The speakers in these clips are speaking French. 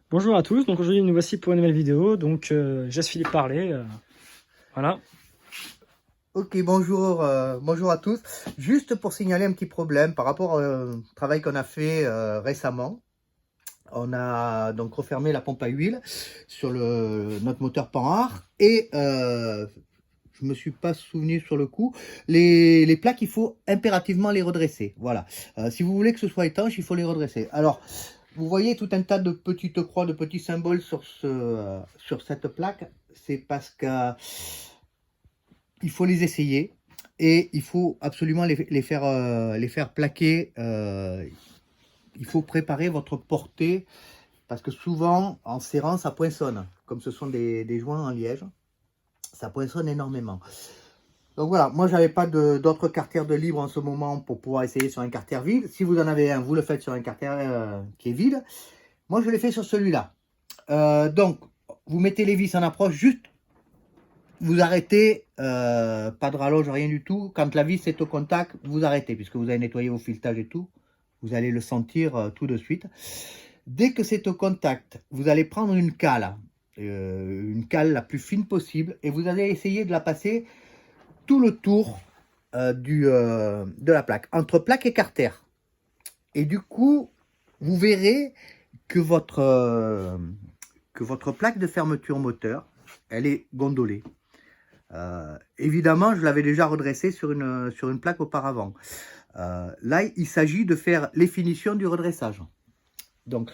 Bonjour à tous, donc aujourd'hui nous voici pour une nouvelle vidéo, donc je laisse Philippe parler, voilà. Ok, bonjour, bonjour à tous. Juste pour signaler un petit problème par rapport au travail qu'on a fait récemment. On a donc refermé la pompe à huile sur notre moteur Panhard et je me suis pas souvenu sur le coup. Les plaques, il faut impérativement les redresser. Voilà. Si vous voulez que ce soit étanche, il faut les redresser. Alors, vous voyez tout un tas de petites croix, de petits symboles sur cette plaque. C'est parce que il faut les essayer et il faut absolument les faire plaquer. Il faut préparer votre portée parce que souvent en serrant ça poinçonne. Comme ce sont des joints en liège, ça poinçonne énormément. Donc voilà, moi j'avais pas d'autres carters de libre en ce moment pour pouvoir essayer sur un carter vide. Si vous en avez un, vous le faites sur un carter qui est vide. Moi je l'ai fait sur celui-là. Donc vous mettez les vis en approche juste. Vous arrêtez, pas de rallonge, rien du tout. Quand la vis est au contact, vous arrêtez, puisque vous avez nettoyé vos filetages et tout. Vous allez le sentir tout de suite. Dès que c'est au contact, vous allez prendre une cale la plus fine possible, et vous allez essayer de la passer tout le tour de la plaque, entre plaque et carter. Et du coup, vous verrez que votre plaque de fermeture moteur, elle est gondolée. Évidemment, je l'avais déjà redressé sur une plaque auparavant. Là, il s'agit de faire les finitions du redressage. Donc,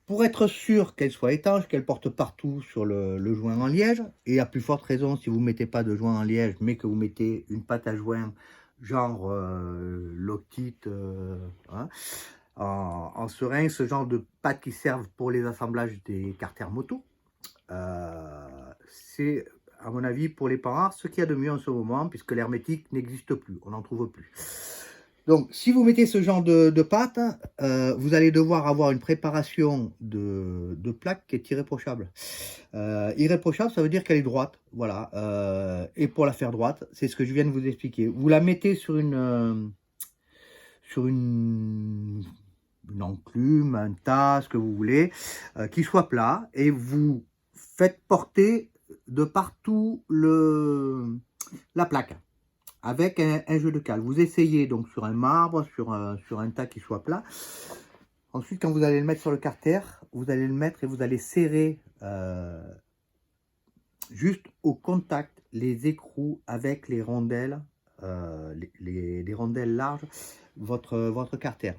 pour être sûr qu'elle soit étanche, qu'elle porte partout sur le joint en liège, et à plus forte raison si vous ne mettez pas de joint en liège, mais que vous mettez une pâte à joint, genre Loctite, en serein, ce genre de pâte qui servent pour les assemblages des carters moto. C'est, à mon avis, pour les Panhard, ce qu'il y a de mieux en ce moment, puisque l'hermétique n'existe plus, on n'en trouve plus. Donc, si vous mettez ce genre de pâte, vous allez devoir avoir une préparation de plaque qui est irréprochable. Irréprochable, ça veut dire qu'elle est droite, voilà. Et pour la faire droite, c'est ce que je viens de vous expliquer. Vous la mettez sur une enclume, un tas, ce que vous voulez, qui soit plat, et vous faites porter de partout la plaque avec un jeu de cale. Vous essayez donc sur un marbre, sur un tas qui soit plat. Ensuite, quand vous allez le mettre sur le carter, vous allez le mettre et vous allez serrer juste au contact les écrous avec les rondelles, les rondelles larges, votre carter.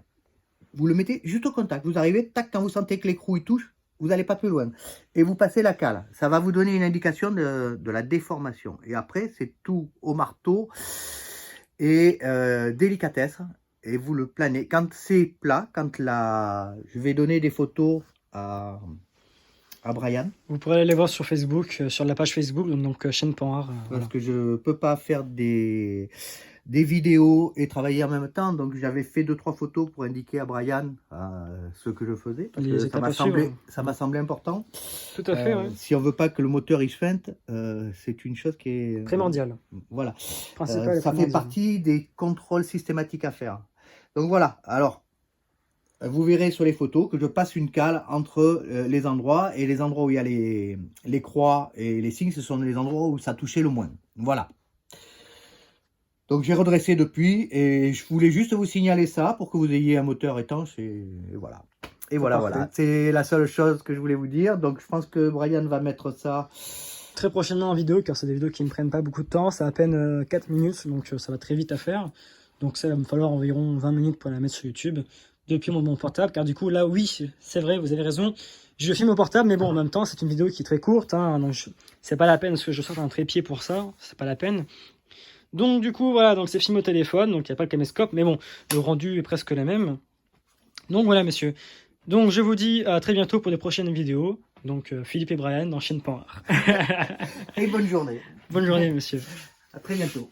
Vous le mettez juste au contact. Vous arrivez, tac, quand vous sentez que l'écrou il touche, vous n'allez pas plus loin. Et vous passez la cale. Ça va vous donner une indication de la déformation. Et après, c'est tout au marteau et délicatesse. Et vous le planez. Quand c'est plat, je vais donner des photos à Brian. Vous pourrez aller voir sur Facebook, sur la page Facebook, donc chaîne Panhard. Parce voilà. que je ne peux pas faire des vidéos et travailler en même temps, donc j'avais fait 2-3 photos pour indiquer à Brian ce que je faisais, parce que ça m'a semblé important. Tout à fait, ouais. Si on veut pas que le moteur il se feinte, c'est une chose qui est Primordial. voilà. Ça fait partie des contrôles systématiques à faire. Donc voilà, alors vous verrez sur les photos que je passe une cale entre les endroits, et les endroits où il y a les croix et les signes, ce sont les endroits où ça touchait le moins. Voilà. Donc j'ai redressé depuis, et je voulais juste vous signaler ça pour que vous ayez un moteur étanche, et voilà. Et voilà. C'est la seule chose que je voulais vous dire. Donc je pense que Brian va mettre ça très prochainement en vidéo, car c'est des vidéos qui ne prennent pas beaucoup de temps. C'est à peine 4 minutes, donc ça va très vite à faire. Donc ça va me falloir environ 20 minutes pour la mettre sur YouTube depuis mon portable, car du coup là oui, c'est vrai, vous avez raison, je filme au portable, mais bon, en même temps c'est une vidéo qui est très courte, hein, donc c'est pas la peine que je sorte un trépied pour ça, c'est pas la peine. Donc du coup voilà, donc c'est filmé au téléphone, donc il n'y a pas le caméscope, mais bon, le rendu est presque le même. Donc voilà messieurs, donc je vous dis à très bientôt pour de prochaines vidéos. Donc Philippe et Brian dans chaîne Panhard. Et bonne journée. Bonne journée monsieur. À très bientôt.